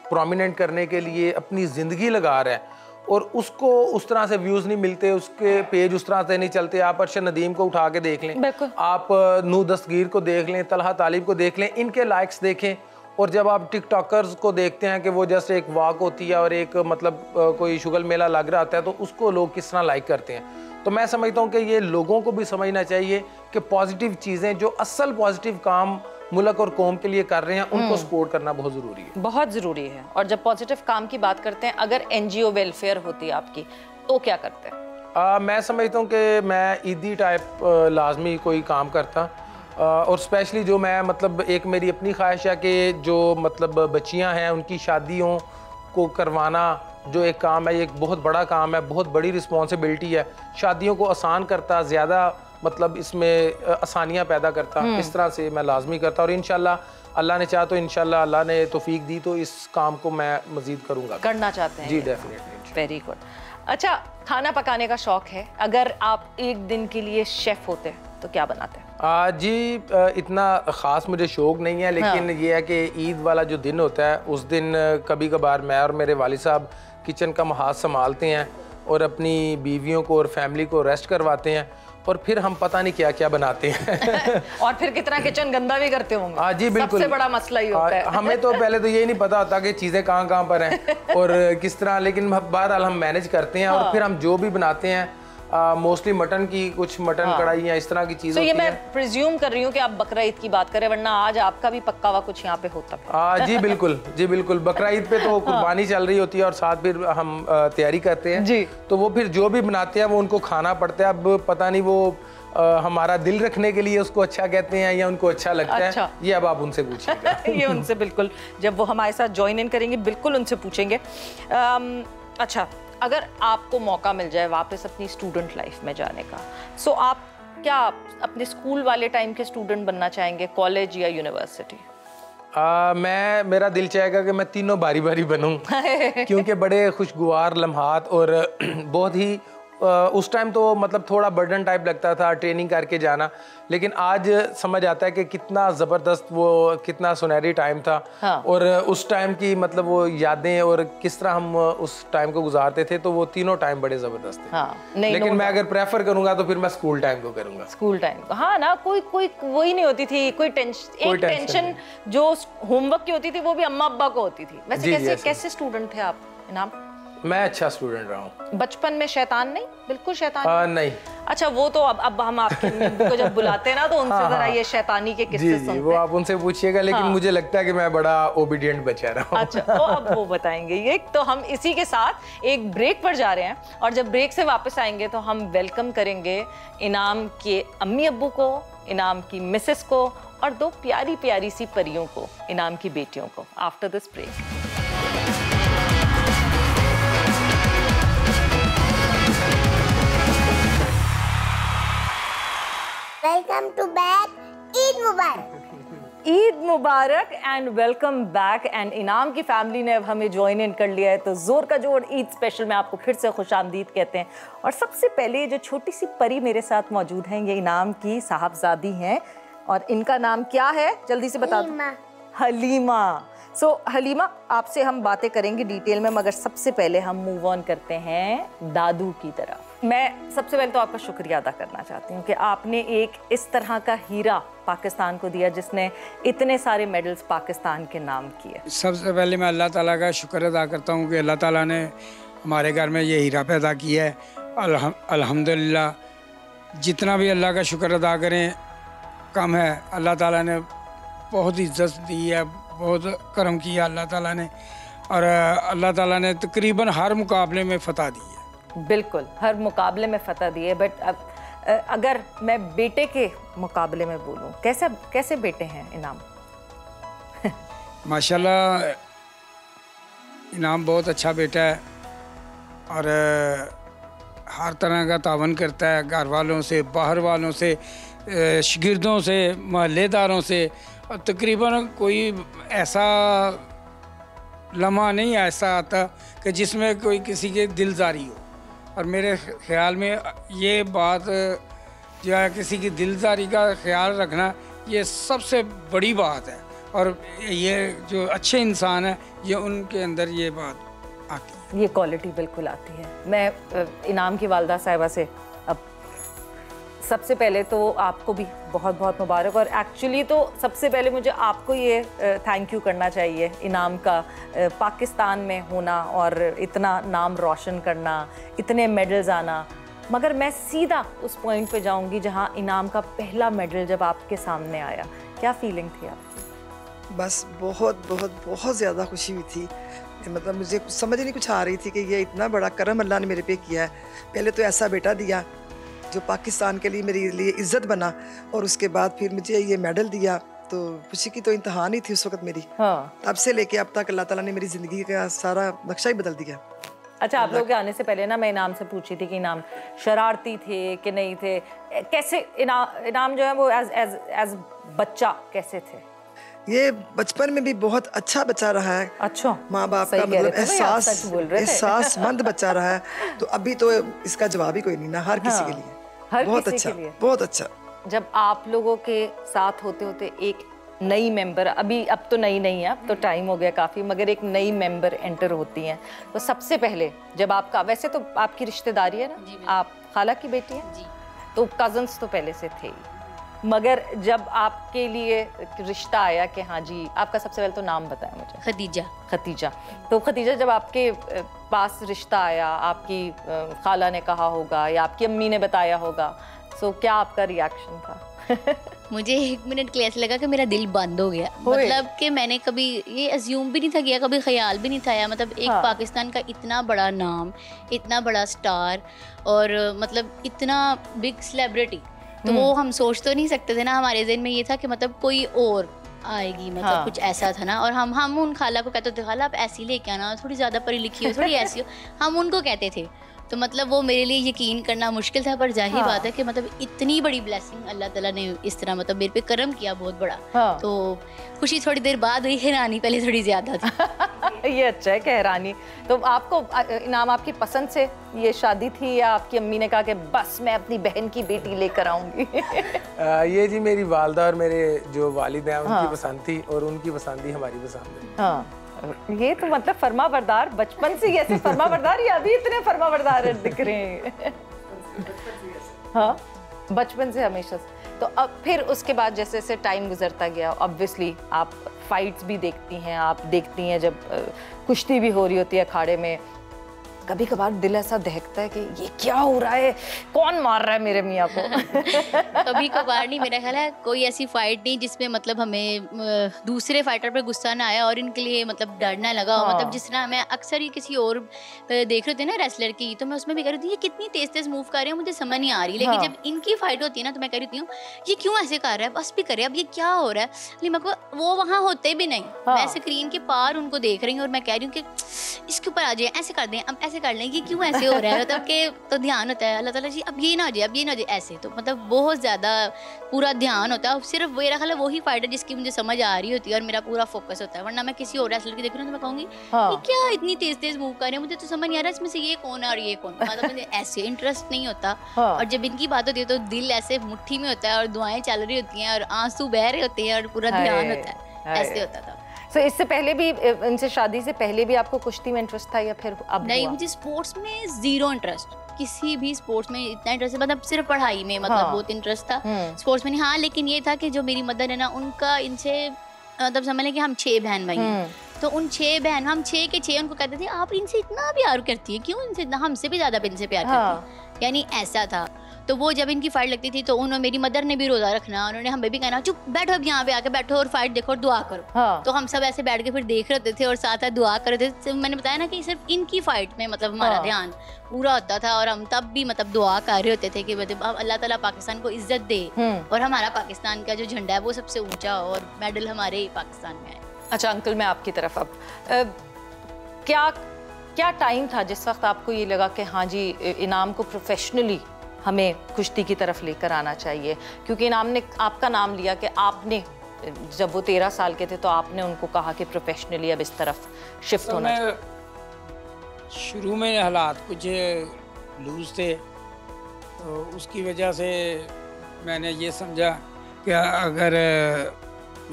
प्रोमिनेंट करने के लिए अपनी ज़िंदगी लगा रहा है और उसको उस तरह से व्यूज़ नहीं मिलते, उसके पेज उस तरह से नहीं चलते। आप अरशद नदीम को उठा के देख लें, आप नू दस्तगीर को देख लें, तलहा तालिब को देख लें, इनके लाइक्स देखें। और जब आप टिकटॉकर्स को देखते हैं कि वो जस्ट एक वॉक होती है और एक मतलब कोई शुगल मेला लग रहा होता है, तो उसको लोग किस तरह लाइक करते हैं। तो मैं समझता हूँ कि ये लोगों को भी समझना चाहिए कि पॉजिटिव चीज़ें, जो असल पॉजिटिव काम मुल्क और कौम के लिए कर रहे हैं, उनको सपोर्ट करना बहुत ज़रूरी है। बहुत ज़रूरी है। और जब पॉजिटिव काम की बात करते हैं, अगर NGO वेलफेयर होती आपकी तो क्या करते हैं? मैं समझता हूँ कि मैं ईदी टाइप लाजमी कोई काम करता। और स्पेशली जो मैं मतलब एक मेरी अपनी ख्वाहिश है कि जो मतलब बच्चियां हैं उनकी शादियों को करवाना जो एक काम है, ये एक बहुत बड़ा काम है, बहुत बड़ी रिस्पॉन्सिबिलिटी है, शादियों को आसान करता, ज़्यादा मतलब इसमें आसानियाँ पैदा करता, इस तरह से मैं लाजमी करता। और इंशाल्लाह अल्लाह ने चाहा तो इंशाल्लाह अल्लाह ने तौफीक दी तो इस काम को मैं मज़ीद करूँगा, करना चाहते हैं। जी डेफिनेटली। Very good. अच्छा, खाना पकाने का शौक है, अगर आप एक दिन के लिए शेफ़ होते तो क्या बनाते हैं? जी इतना ख़ास मुझे शौक़ नहीं है, लेकिन ये है कि ईद वाला जो दिन होता है उस दिन कभी कभार मैं और मेरे वालिद साहब किचन का हाथ संभालते हैं और अपनी बीवियों को और फैमिली को रेस्ट करवाते हैं और फिर हम पता नहीं क्या क्या बनाते हैं और फिर कितना किचन गंदा भी करते होंगे। हाँ जी बिल्कुल, सबसे बड़ा मसला ही होता है। हमें तो पहले तो यही नहीं पता होता कि चीज़ें कहाँ कहाँ पर हैं और किस तरह, लेकिन बहरहाल हम मैनेज करते हैं। और फिर हम जो भी बनाते हैं मोस्टली मटन की, कुछ मटन कढ़ाई इस तरह की चीज़ें। ये मैं प्रिज्यूम कर रही हूँ कि आप बकरा ईद की बात करें, वरना आज आपका भी पक्का हुआ कुछ यहाँ पे होता है। जी बिल्कुल, जी बिल्कुल। बकरा ईद पे तो कुर्बानी चल रही होती है और साथ फिर हम तैयारी करते हैं जी, तो वो फिर जो भी बनाते हैं वो उनको खाना पड़ता है। अब पता नहीं वो हमारा दिल रखने के लिए उसको अच्छा कहते हैं या उनको अच्छा लगता है, ये अब आप उनसे पूछिएगा। ये उनसे बिल्कुल, जब वो हमारे साथ ज्वाइन इन करेंगे बिल्कुल उनसे पूछेंगे। अच्छा, अगर आपको मौका मिल जाए वापस अपनी स्टूडेंट लाइफ में जाने का, सो आप क्या अपने स्कूल वाले टाइम के स्टूडेंट बनना चाहेंगे, कॉलेज या यूनिवर्सिटी? मेरा दिल चाहेगा कि मैं तीनों बारी बारी बनूं क्योंकि बड़े खुशगवार लम्हात और बहुत ही उस टाइम तो मतलब थोड़ा बर्डन टाइप लगता था ट्रेनिंग करके जाना, लेकिन आज समझ आता है कि कितना ज़बरदस्त वो कितना सुनहरी टाइम था। हाँ। और उस टाइम की मतलब वो यादें और किस तरह हम उस टाइम को गुजारते थे, तो वो तीनों टाइम बड़े ज़बरदस्त थे। हाँ, लेकिन मैं अगर प्रेफर करूंगा तो फिर मैं स्कूल टाइम को करूंगा। स्कूल टाइम को, हाँ ना, कोई वही नहीं होती थी, कोई टेंशन जो होमवर्क की होती थी वो भी अम्मा अब्बा को होती थी। वैसे कैसे स्टूडेंट थे आप इनाम? मैं अच्छा स्टूडेंट रहा हूँ। बचपन में शैतान नहीं, बिल्कुल शैतान नहीं। अच्छा, वो तो अब हम आपके को जब बुलाते हैं ना तो उनसे जरा ये शैतानी के किस्से सुनते हैं। वो आप उनसे पूछिएगा, लेकिन मुझे लगता है कि मैं बड़ा ओबीडियंट बच्चा रहा हूँ। अच्छा, तो अब वो बताएंगे ये। तो हम इसी के साथ एक ब्रेक पर जा रहे हैं और जब ब्रेक से वापस आएंगे तो हम वेलकम करेंगे इनाम के अम्मी अब्बू को, इनाम की मिसेस को और दो प्यारी प्यारी सी परियों को, इनाम की बेटियों को, after this break. Welcome to back, Eid मुबारक। ईद मुबारक and welcome back. And Inam की फैमिली ने अब हमें ज्वाइन इन कर लिया है, तो जोर का जोड़ ईद स्पेशल में आपको फिर से खुशामदीद कहते हैं। और सबसे पहले जो छोटी सी परी मेरे साथ मौजूद हैं, ये इनाम की साहबजादी हैं और इनका नाम क्या है जल्दी से बता दो। हलीमा। सो हलीमा, आपसे हम बातें करेंगे डिटेल में, मगर सबसे पहले हम मूव ऑन करते हैं दादू की तरफ। मैं सबसे पहले तो आपका शुक्रिया अदा करना चाहती हूँ कि आपने एक इस तरह का हीरा पाकिस्तान को दिया जिसने इतने सारे मेडल्स पाकिस्तान के नाम किए। सबसे पहले मैं अल्लाह ताला का शुक्र अदा करता हूँ कि अल्लाह ताला ने हमारे घर में ये हीरा पैदा किया है। अल्हम्दुलिल्लाह, जितना भी अल्लाह का शुक्र अदा करें कम है। अल्लाह ताला ने बहुत इज्जत दी है, बहुत करम किया अल्लाह ताला ने, और अल्लाह ताला ने तकरीबन हर मुकाबले में फ़तह दी है। बिल्कुल, हर मुकाबले में फ़तह दी है। बट अगर मैं बेटे के मुकाबले में बोलूं, कैसे बेटे हैं इनाम? माशाल्लाह, इनाम बहुत अच्छा बेटा है और हर तरह का तावन करता है, घर वालों से, बाहर वालों से, शागिर्दों से, महल्लेदारों से। और तकरीबन कोई ऐसा लम्हा नहीं ऐसा आता कि जिसमें कोई किसी की दिलदारी हो। और मेरे ख्याल में ये बात जो है, किसी की दिलदारी का ख्याल रखना, ये सबसे बड़ी बात है। और ये जो अच्छे इंसान है, ये उनके अंदर ये बात आती है, ये क्वालिटी बिल्कुल आती है। मैं इनाम की वालदा साहिबा से अब सबसे पहले तो आपको भी बहुत बहुत मुबारक। और एक्चुअली तो सबसे पहले मुझे आपको ये थैंक यू करना चाहिए, इनाम का पाकिस्तान में होना और इतना नाम रोशन करना, इतने मेडल्स आना। मगर मैं सीधा उस पॉइंट पे जाऊंगी जहां इनाम का पहला मेडल जब आपके सामने आया, क्या फीलिंग थी आपकी? बस बहुत बहुत बहुत ज़्यादा खुशी हुई थी। मतलब मुझे समझ नहीं कुछ आ रही थी कि ये इतना बड़ा करम अल्लाह ने मेरे पे किया है। पहले तो ऐसा बेटा दिया जो पाकिस्तान के लिए मेरे लिए इज्जत बना, और उसके बाद फिर मुझे ये मेडल दिया, तो खुशी की तो इंतहा नहीं थी उस वक्त मेरी। हाँ। तब से लेके अब तक अल्लाह ताला ने मेरी ज़िंदगी का सारा नक्शा ही बदल दिया। अच्छा, आप लोगों के आने से पहले ना मैं इनाम से पूछी थी कि इनाम शरारती थे कि नहीं थे, कैसे इनाम जो है वो एज बच्चा कैसे थे? ये बचपन में भी बहुत अच्छा बच्चा रहा है। अच्छा, माँ बाप का मतलब एहसासमंद बच्चा रहा है, तो अभी तो इसका जवाब ही कोई नहीं ना, हर किसी के लिए हर बहुत किसी अच्छा, के लिए। बहुत अच्छा। जब आप लोगों के साथ होते होते एक नई मेंबर, अब तो नई नहीं है, अब तो टाइम हो गया काफ़ी, मगर एक नई मेंबर एंटर होती हैं, तो सबसे पहले जब आपका, वैसे तो आपकी रिश्तेदारी है ना, आप खाला की बेटी हैं, तो कजन्स तो पहले से थे ही, मगर जब आपके लिए रिश्ता आया कि हाँ जी, आपका सबसे पहले तो नाम बताया मुझे। खतीजा। तो खतीजा, जब आपके पास रिश्ता आया, आपकी खाला ने कहा होगा या आपकी अम्मी ने बताया होगा, तो क्या आपका रिएक्शन था? मुझे 1 मिनट के लिए ऐसा लगा कि मेरा दिल बंद हो गया, मतलब कि मैंने कभी ये अज्यूम भी नहीं था किया, कभी ख्याल भी नहीं था आया, मतलब एक पाकिस्तान का इतना बड़ा नाम, इतना बड़ा स्टार, और मतलब इतना बिग सेलिब्रिटी, तो वो हम सोच तो नहीं सकते थे ना। हमारे ज़हन में ये था कि मतलब कोई और आएगी, मतलब कुछ ऐसा था ना। और हम उन खाला को कहते थे, खाला आप ऐसी लेके आना, थोड़ी ज़्यादा पढ़ी लिखी हो, थोड़ी ऐसी हो, हम उनको कहते थे। तो मतलब वो मेरे लिए यकीन करना मुश्किल था, पर जाहिर बात है कि मतलब इतनी बड़ी ब्लेसिंग अल्लाह ताला ने इस तरह मतलब मेरे पे करम किया बहुत बड़ा। तो खुशी थोड़ी देर बाद हुई, हैरानी पहले थोड़ी ज़्यादा थी। ये अच्छा है कि हैरानी। तो आपको इनाम आपकी पसंद से ये शादी थी, या आपकी अम्मी ने कहा कि बस मैं अपनी बहन की बेटी लेकर आऊँगी? ये जी मेरी वालदा और मेरे जो वालिद हैं उनकी पसंद थी, और उनकी पसंद ही हमारी पसंद है। हाँ, ये तो मतलब फर्माबरदार, बचपन से ऐसे फर्माबरदार, या अभी इतने फर्माबरदार दिख रहे हैं? हाँ, बचपन से हमेशा से। तो अब फिर उसके बाद जैसे जैसे टाइम गुजरता गया, ऑब्वियसली आप फाइट्स भी देखती हैं, आप देखती हैं जब कुश्ती भी हो रही होती है अखाड़े में, कभी कभार दिल ऐसा दहकता है कि ये क्या हो रहा है, कौन मार रहा है मेरे मियाँ को? कभी कभार नहीं, मेरा ख्याल है कोई ऐसी फाइट नहीं जिसमें मतलब हमें दूसरे फाइटर पे गुस्सा ना आया और इनके लिए मतलब डर ना लगा हो। मतलब जिस तरह मैं अक्सर ही किसी और देख रहे थे ना रेसलर की, तो मैं उसमें भी कह रही थी ये कितनी तेज तेज मूव कर रहे हैं, मुझे समझ नहीं आ रही। लेकिन जब इनकी फाइट होती है ना, तो मैं कह रही हूँ ये क्यों ऐसे कर रहा है, बस भी करे, अब ये क्या हो रहा है। लेकिन मेरे को वो वहाँ होते भी नहीं, मैं स्क्रीन के पार उनको देख रही हूँ और मैं कह रही हूँ कि इसके ऊपर आ जाए, ऐसे कर दें, अब ऐसे कर लें, कि क्यों ऐसे हो रहा है। मतलब कि तो ध्यान होता है अल्लाह ताला जी अब ये ना हो जाए, अब ये ना हो जाए, ऐसे। तो मतलब बहुत ज़्यादा पूरा ध्यान होता है। सिर्फ मेरा ख्याल है वही फाइटर जिसकी मुझे समझ आ रही होती है और मेरा पूरा फोकस होता है, वरना मैं किसी और रेसलर की देख रही हूँ तो मैं कहूँगी ये क्या इतनी तेज तेज मूव कर रहे हैं, मुझे तो समझ नहीं आ रहा इसमें से ये कौन है और ये कौन। मतलब मुझे ऐसे इंटरेस्ट नहीं होता। और जब इनकी बात होती है तो दिल ऐसे मुट्ठी में होता है और दुआएं चल रही होती हैं और आंसू बह रहे होते हैं और पूरा ध्यान होता है, ऐसे होता था। So, इससे पहले भी, इनसे शादी से पहले भी आपको कुश्ती में इंटरेस्ट था या फिर अब? नहीं, मुझे स्पोर्ट्स में जीरो इंटरेस्ट, किसी भी स्पोर्ट्स में इतना इंटरेस्ट, मतलब सिर्फ पढ़ाई में मतलब बहुत इंटरेस्ट था, स्पोर्ट्स में नहीं। हाँ, लेकिन ये था कि जो मेरी मदर है ना, उनका इनसे मतलब समझ लें कि हम 6 बहन भाई हैं, तो उन 6 बहन, हम 6 के 6 उनको कहते थे आप इनसे इतना प्यार करती है, क्यों इनसे इतना, हमसे भी ज्यादा इनसे प्यार करती है, यानी ऐसा था। तो वो जब इनकी फाइट लगती थी तो उन्होंने, मेरी मदर ने भी रोजा रखना, उन्होंने हमें भी कहना चुप बैठो, अब यहाँ पे आके बैठो और फाइट देखो और दुआ करो। तो हम सब ऐसे बैठ के फिर देख रहे थे और साथ साथ दुआ कर रहे थे। मैंने बताया ना कि सिर्फ इनकी फाइट में मतलब हमारा ध्यान पूरा होता था और हम तब भी मतलब दुआ कर रहे होते थे कि मतलब अल्लाह ताला पाकिस्तान को इज्जत दे और हमारा पाकिस्तान का जो झंडा है वो सबसे ऊंचा हो और मेडल हमारे पाकिस्तान में आए। अच्छा अंकल, मैं आपकी तरफ अब क्या टाइम था जिस वक्त आपको ये लगा कि हाँ जी, इनाम को प्रोफेशनली हमें कुश्ती की तरफ लेकर आना चाहिए? क्योंकि इनाम ने आपका नाम लिया कि आपने, जब वो 13 साल के थे तो आपने उनको कहा कि प्रोफेशनली अब इस तरफ शिफ्ट होना चाहिए। शुरू में हालात कुछ लूज थे, तो उसकी वजह से मैंने ये समझा कि अगर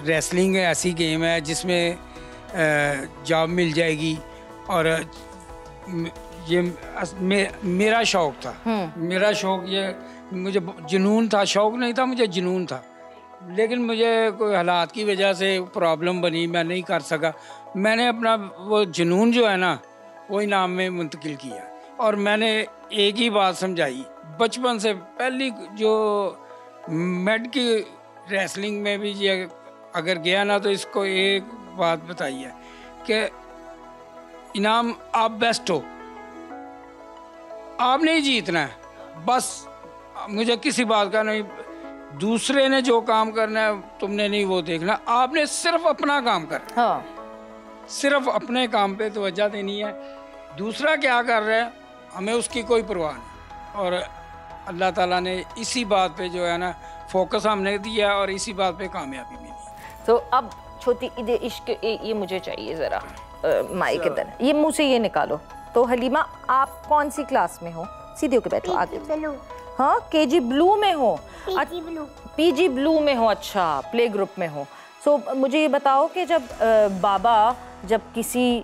रेसलिंग ऐसी गेम है जिसमें जॉब मिल जाएगी, और ये मेरा शौक़ था, मेरा शौक़ ये, मुझे जुनून था, शौक़ नहीं था, मुझे जुनून था। लेकिन मुझे कोई हालात की वजह से प्रॉब्लम बनी, मैं नहीं कर सका। मैंने अपना वो जुनून जो है ना वो इनाम में मुंतकिल किया, और मैंने एक ही बात समझाई बचपन से। पहली जो मेड की रेसलिंग में भी ये अगर गया ना, तो इसको एक बात बताई है कि इनाम आप बेस्ट हो, आपने ही जीतना है, बस मुझे किसी बात का नहीं, दूसरे ने जो काम करना है तुमने नहीं वो देखना, आपने सिर्फ अपना काम करना। हाँ, सिर्फ अपने काम पे तवज्जो देनी है, दूसरा क्या कर रहा है हमें उसकी कोई परवाह नहीं। और अल्लाह ताला ने इसी बात पे जो है ना फोकस हमने दिया और इसी बात पे कामयाबी मिली। तो अब छोटी इश्क ये मुझे चाहिए ज़रा माइक इधर, ये मुंह से ये निकालो। तो हलीमा आप कौन सी क्लास में हो? सीधे होके बैठो आगे। ब्लू, हाँ, केजी ब्लू में हो? पीजी ब्लू, पीजी ब्लू में हो, अच्छा, प्ले ग्रुप में हो। सो मुझे ये बताओ कि जब बाबा जब किसी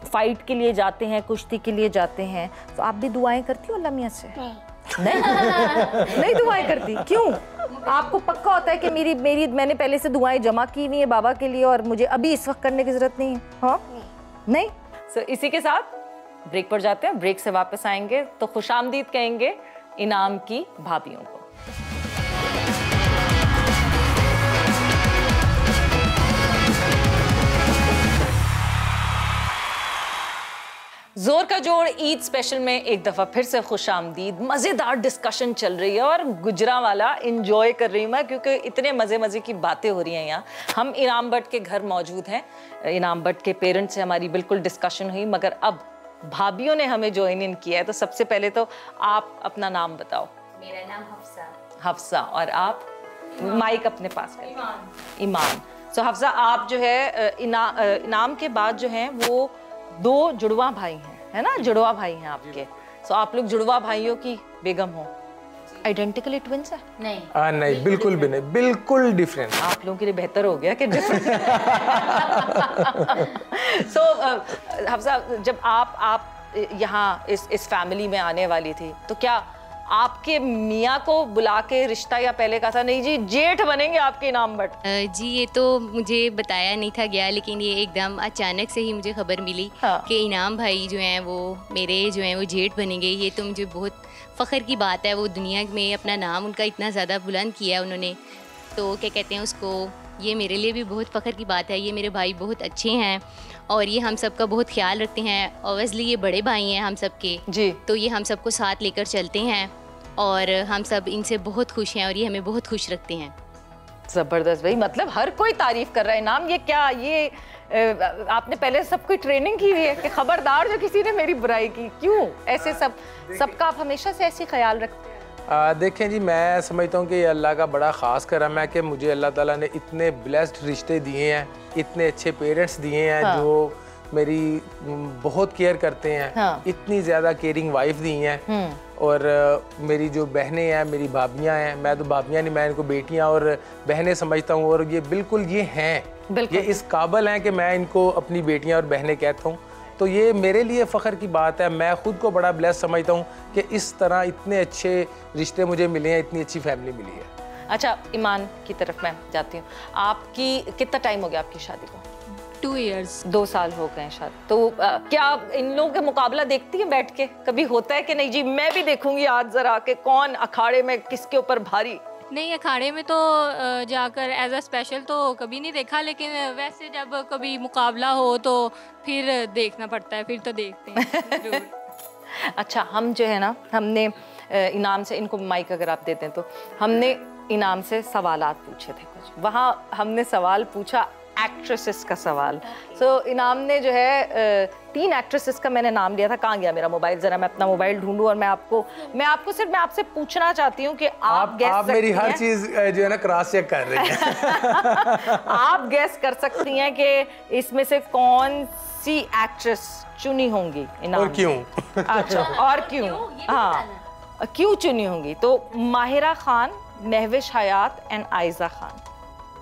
फाइट के लिए जाते हैं, कुश्ती के लिए जाते हैं, तो आप भी दुआएं करती हो अल्लाह मियां से? नहीं नहीं दुआएं करती, क्यों? आपको पक्का होता है कि मैंने पहले से दुआएं जमा की हुई है बाबा के लिए और मुझे अभी इस वक्त करने की जरूरत नहीं है? हाँ, नहीं। सो इसी के साथ ब्रेक पर जाते हैं। ब्रेक से वापस आएंगे तो खुशामदीद कहेंगे इनाम की भाभियों को। जोर का जोड़ ईद स्पेशल में एक दफ़ा फिर से खुशामदीद। मज़ेदार डिस्कशन चल रही है और गुजरांवाला इंजॉय कर रही हूँ मैं, क्योंकि इतने मज़े की बातें हो रही हैं यहाँ। हम इनाम भट्ट के घर मौजूद हैं, इनाम भट्ट के पेरेंट्स से हमारी बिल्कुल डिस्कशन हुई, मगर अब भाभियों ने हमें ज्वाइन इन किया है। तो सबसे पहले तो आप अपना नाम बताओ। मेरा नाम हफ्सा। हफ्सा, और आप? माइक अपने पास करें। ईमान। सो हफ्सा, आप जो है इनाम के बाद जो हैं वो 2 जुड़वा भाई हैं, है ना? जुड़वा भाई हैं आपके। सो आप लोग जुड़वा भाइयों की बेगम हो। आइडेंटिकली ट्विंस है? नहीं, नहीं, बिल्कुल भी नहीं, बिल्कुल डिफरेंट। आप लोगों के लिए बेहतर हो गया कि डिफरेंट। सो हफ्सा, जब आप यहाँ इस फैमिली में आने वाली थी, तो क्या आपके मियाँ को बुला के रिश्ता या पहले कहा था नहीं जी जेठ बनेंगे आपके इनाम भट्ट? जी ये तो मुझे बताया नहीं था गया, लेकिन ये एकदम अचानक से ही मुझे खबर मिली कि इनाम भाई जो हैं वो मेरे जो हैं वो जेठ बनेंगे। ये तो मुझे बहुत फ़ख्र की बात है। वो दुनिया में अपना नाम उनका इतना ज़्यादा बुलंद किया है उन्होंने, तो क्या कहते हैं उसको, ये मेरे लिए भी बहुत फ़ख्र की बात है। ये मेरे भाई बहुत अच्छे हैं और ये हम सब का बहुत ख्याल रखते हैं। ऑब्वियसली ये बड़े भाई हैं हम सब के जी, तो ये हम सबको साथ लेकर चलते हैं और हम सब इनसे बहुत खुश हैं और ये हमें बहुत खुश रखते हैं। ज़बरदस्त भाई, मतलब हर कोई तारीफ कर रहा है। इनाम, ये क्या, ये आपने पहले सब कोई ट्रेनिंग की हुई है कि खबरदार जो किसी ने मेरी बुराई की? क्यों ऐसे सबका आप हमेशा से ऐसी ख्याल रखते हैं? देखें जी, मैं समझता हूँ कि ये अल्लाह का बड़ा ख़ास करम है कि मुझे अल्लाह ताला ने इतने ब्लेस्ड रिश्ते दिए हैं, इतने अच्छे पेरेंट्स दिए हैं। हाँ। जो मेरी बहुत केयर करते हैं। हाँ। इतनी ज़्यादा केयरिंग वाइफ दी हैं। और मेरी जो बहनें हैं, मेरी भाभियाँ हैं, मैं तो भाभियाँ नहीं, मैं इनको बेटियाँ और बहनें समझता हूँ। और ये बिल्कुल ये हैं, ये इस काबिल हैं कि मैं इनको अपनी बेटियाँ और बहनें कहता हूँ। तो ये मेरे लिए फ़ख्र की बात है। मैं ख़ुद को बड़ा ब्लेस समझता हूँ कि इस तरह इतने अच्छे रिश्ते मुझे मिले हैं, इतनी अच्छी फैमिली मिली है। अच्छा, ईमान की तरफ मैं जाती हूँ। आपकी कितना टाइम हो गया आपकी शादी को? 2 years। 2 साल हो गए शायद। तो क्या इन लोगों के मुकाबला देखती हैं बैठ के? कभी होता है कि नहीं जी मैं भी देखूंगी आज जरा कि कौन अखाड़े में किसके ऊपर भारी? नहीं, अखाड़े में तो जाकर एज अ स्पेशल तो कभी नहीं देखा, लेकिन वैसे जब कभी मुकाबला हो तो फिर देखना पड़ता है, फिर तो देखते हैं जरूर। अच्छा, हम जो है ना, हमने इनाम से, इनको माइक अगर आप देते हैं तो, हमने इनाम से सवालात पूछे थे कुछ। वहाँ हमने सवाल पूछा एक्ट्रेसेस का सवाल। सो इनाम ने जो है 3 एक्ट्रेसेस का मैंने नाम लिया था। कहाँ गया मेरा मोबाइल? जरा मैं अपना मोबाइल ढूंढूं और मैं आपसे पूछना चाहती हूँ कि आप मेरी हर चीज जो है ना क्रॉस चेक कर रही हैं। आप गैस कर सकती हैं कि इसमें से कौन सी एक्ट्रेस चुनी होंगी इनाम? और क्यों? अच्छा, और क्यों? हाँ, क्यों चुनी होंगी? तो माहिरा खान, महविश हयात एंड आयजा खान।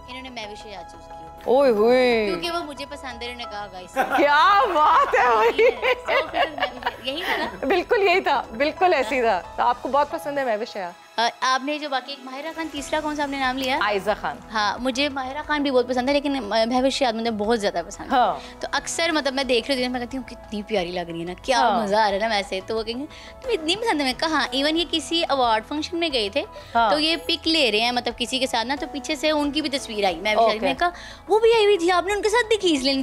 इन्होंने महविश हयात चूज की। ओए होए, क्योंकि वो मुझे पसंद है, इन्होंने कहा गाइस। क्या बात है भाई, यही था ना? बिल्कुल यही था, बिल्कुल ऐसी था। तो आपको बहुत पसंद है महविश हयात? आपने जो बाकी माहिरा खान, तीसरा कौन सा आपने नाम लिया? आयजा खान। हाँ, मुझे माहिरा खान भी बहुत पसंद है, लेकिन महविश हयात मुझे बहुत ज़्यादा पसंद है। हाँ। तो अक्सर मतलब मैं देख रही हूँ, मैं कहती हूँ कितनी प्यारी लग रही है ना, क्या मज़ा आ रहा है ना वैसे। तो वो कहेंगे तुम इतनी पसंद है। मैं कहा इवन ये किसी अवार्ड फंक्शन में गए थे, तो ये पिक ले रहे हैं मतलब किसी के साथ ना, तो पीछे से उनकी भी तस्वीर आई महविश हयात। मैं कहा वो भी आई हुई थी, आपने उनके साथ भी खींच लेनी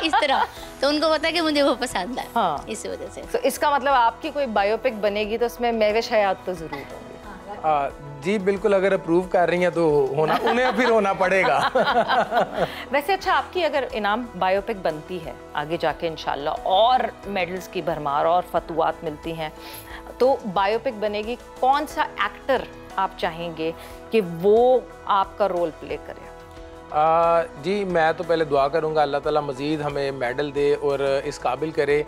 इस तरह। तो उनको पता है कि मुझे वो पसंद है, इस वजह से। तो इसका मतलब आपकी कोई बायोपिक बनेगी तो उसमें महविश हयात तो जरूर होंगी। जी बिल्कुल, अगर अप्रूव कर रही हैं तो होना, उन्हें फिर होना पड़ेगा। वैसे अच्छा, आपकी अगर इनाम बायोपिक बनती है आगे जाके इंशाल्लाह और मेडल्स की भरमार और फतुआत मिलती हैं, तो बायोपिक बनेगी, कौन सा एक्टर आप चाहेंगे कि वो आपका रोल प्ले करे? जी मैं तो पहले दुआ करूँगा अल्लाह ताला मज़ीद हमें मेडल दे और इस काबिल करे।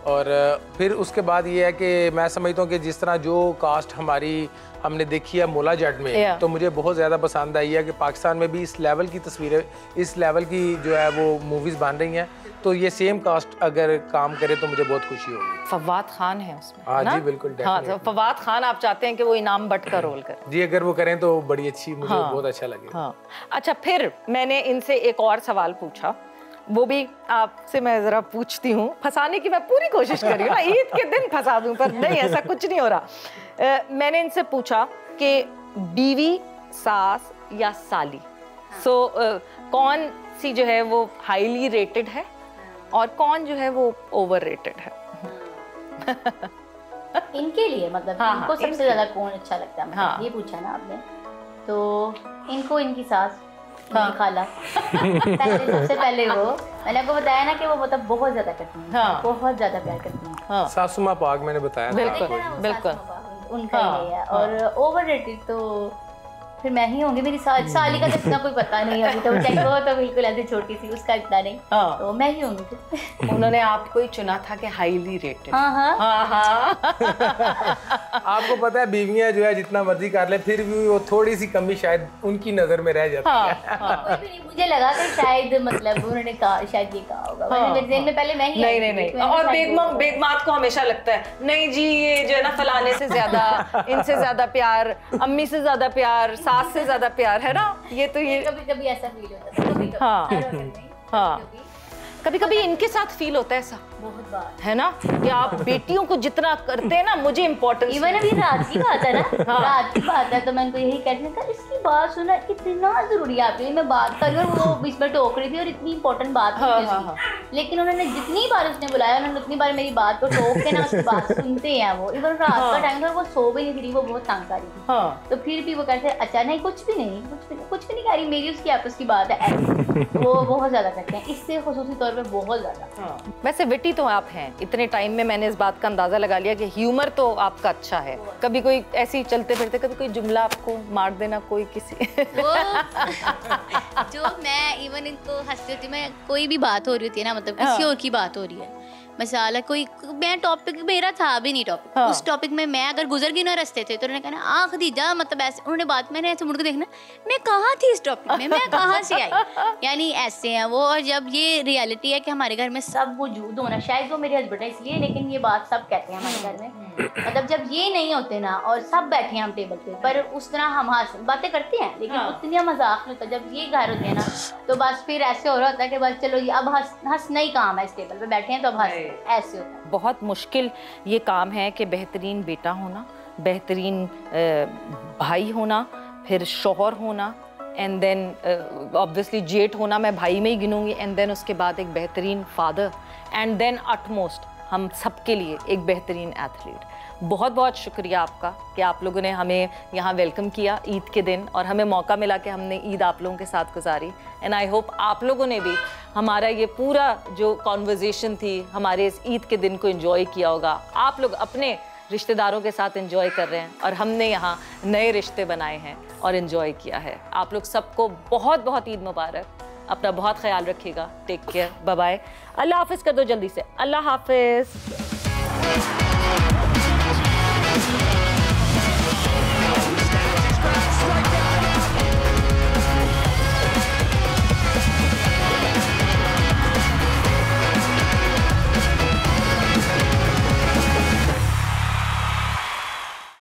और फिर उसके बाद ये है कि मैं समझता हूँ कि जिस तरह जो कास्ट हमारी हमने देखी है मोला जट में, तो मुझे बहुत ज़्यादा पसंद आई है कि पाकिस्तान में भी इस लेवल की तस्वीरें, इस लेवल की जो है वो मूवीज़ बन रही हैं, तो ये सेम कास्ट अगर काम करे तो मुझे बहुत खुशी होगी। फवाद खान है उसमें, हाँ जी बिल्कुल। हाँ, तो फवाद खान आप चाहते हैं कि वो इनाम बट का रोल करे? जी अगर वो करें तो बड़ी अच्छी, मुझे बहुत अच्छा लगेगा। हाँ। अच्छा, फिर मैंने इनसे एक और सवाल पूछा, वो भी आपसे मैं जरा पूछती हूँ, फंसाने की मैं पूरी कोशिश कर रही हूँ ना, ईद के दिन फंसा दूँ, पर नहीं, ऐसा कुछ नहीं हो रहा। मैंने इनसे पूछा कि बीवी, सास या साली, कौन सी जो है वो हाईली रेटेड है और कौन जो है वो ओवर रेटेड है? इनके लिए मतलब हाँ, इनको सबसे ज्यादा कौन अच्छा लगता है, मतलब ये पूछा ना आपने, तो इनको इनकी सास, खाला पहले, सबसे पहले वो, मैंने आपको बताया ना कि वो मतलब बहुत ज्यादा करती हैं, बहुत ज्यादा प्यार करती हैं। सासू माँ पाक मैंने बताया, बिल्कुल बिल्कुल, उनका ही है। और ओवर रेटेड तो फिर मैं ही होंगी, मेरी साली का तो इतना कोई पता नहीं है अभी, तो चाहे वो तो बिल्कुल ऐसी छोटी सी, उसका इतना नहीं, तो मैं ही होंगी फिर। उन्होंने आपको ही चुना था कि हाईली रेटेड। आपको पता है बीवियां जो है जितना मर्जी कर ले फिर भी वो थोड़ी सी कमी शायद उनकी नजर में रह जाती है। कोई भी नहीं, मुझे लगा कि शायद मतलब उन्होंने कहा, शायद ये कहा होगा, वरना मेरे ज़हन में पहले मैं ही नहीं। और बेगमात को हमेशा लगता है नहीं जी, ये जो है ना फलाने से ज्यादा, इनसे ज्यादा प्यार, अम्मी से ज्यादा प्यार, सास से ज्यादा प्यार, है ना? ये तो ये कभी ऐसा फील होता है, कभी हाँ, कभी इनके साथ फील होता है ऐसा, बहुत बार, है ना, कि आप बेटियों को जितना करते हैं ना, मुझे इम्पोर्टेंस। इवन अभी रात की बात है ना, रात की बात है, तो मैं उनको यही कहती हूँ, इसकी बात सुना, कितना जरूरी है आपके लिए, मैं बात कर रही हूँ, वो बीच में टोक रही थी और इतनी इंपॉर्टेंट बात थी, लेकिन उन्होंने जितनी बार उसने बुलाया, उन्होंने उतनी बार मेरी बात को टोक के ना उसकी बात सुनते हैं वो। इवन रात का टाइम था, वो सो भी नहीं थी, वो बहुत तंग कर रही थी, तो फिर भी वो कहते हैं अच्छा नहीं, कुछ भी नहीं कह रही, मेरी उसकी आपस की बात है, वो बहुत ज्यादा करते हैं, इससे खुसूसी तौर पर बहुत ज्यादा। वैसे विटी तो आप हैं, इतने टाइम में मैंने इस बात का अंदाजा लगा लिया कि ह्यूमर तो आपका अच्छा है। कभी कोई ऐसी चलते फिरते कभी कोई जुमला आपको मार देना कोई किसी जो मैं इवन इनको हंसती होती, मैं कोई भी बात हो रही होती है ना, मतलब किसी और की बात हो रही है, मसाला कोई, मैं टॉपिक मेरा था भी नहीं टॉपिक, उस टॉपिक में मैं अगर गुजर गई ना रस्ते थे, तो उन्होंने कहना खदीजा, मतलब ऐसे उन्होंने बात, मैंने ऐसे मुड़ के देखना, मैं कहाँ थी इस टॉपिक में, मैं कहाँ से आई, यानी ऐसे हैं वो। और जब ये रियलिटी है कि हमारे घर में सब वजूद होना, शायद वो मेरे हस्बैंड है इसलिए, लेकिन ये बात सब कहते हैं हमारे घर में, मतलब जब ये नहीं होते ना और सब बैठे हैं हम टेबल पे, पर उस तरह हम बातें करते हैं, लेकिन उतनी मजाक नहीं होता। जब ये घर होते हैं ना, तो बस फिर ऐसे हो रहा होता है कि बस चलो ये अब हंसना ही काम है, इस टेबल पे बैठे हैं तो अब हंस, ऐसे होता है। बहुत मुश्किल ये काम है कि बेहतरीन बेटा होना, बेहतरीन भाई होना, फिर शौहर होना, एंड देन ऑब्वियसली जेठ होना, मैं भाई में ही गिनूंगी, एंड देन उसके बाद एक बेहतरीन फादर, एंड देन अटमोस्ट हम सबके लिए एक बेहतरीन एथलीट। बहुत बहुत शुक्रिया आपका कि आप लोगों ने हमें यहाँ वेलकम किया ईद के दिन, और हमें मौका मिला कि हमने ईद आप लोगों के साथ गुजारी। एंड आई होप आप लोगों ने भी हमारा ये पूरा जो कॉन्वर्जेसन थी, हमारे इस ईद के दिन को एंजॉय किया होगा। आप लोग अपने रिश्तेदारों के साथ एंजॉय कर रहे हैं और हमने यहाँ नए रिश्ते बनाए हैं और एंजॉय किया है। आप लोग सबको बहुत बहुत ईद मुबारक। अपना बहुत ख्याल रखिएगा। Take care, bye bye. अल्लाह हाफिज़ कर दो जल्दी से। अल्लाह हाफिज़।